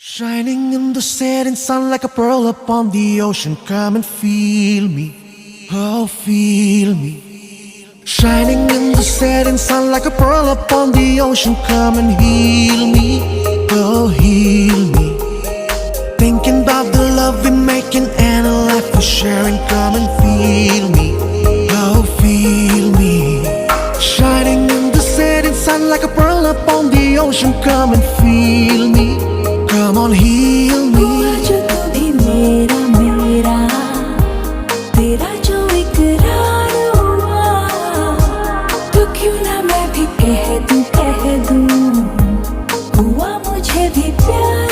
Shining in the setting sun like a pearl upon the ocean. Come and feel me, oh feel me. Shining in the setting sun like a pearl upon the ocean. Come and heal me, oh heal me. Thinking about the love we're making and a life we're sharing. Come and feel me, oh feel me. Shining in the setting sun like a pearl upon the ocean. Come and feel me, come on heal me. हुआ जो तू भी मेरा मेरा, तेरा जो इकरार हुआ, तो क्यों ना मैं भी कह दूं, हुआ मुझे भी प्यार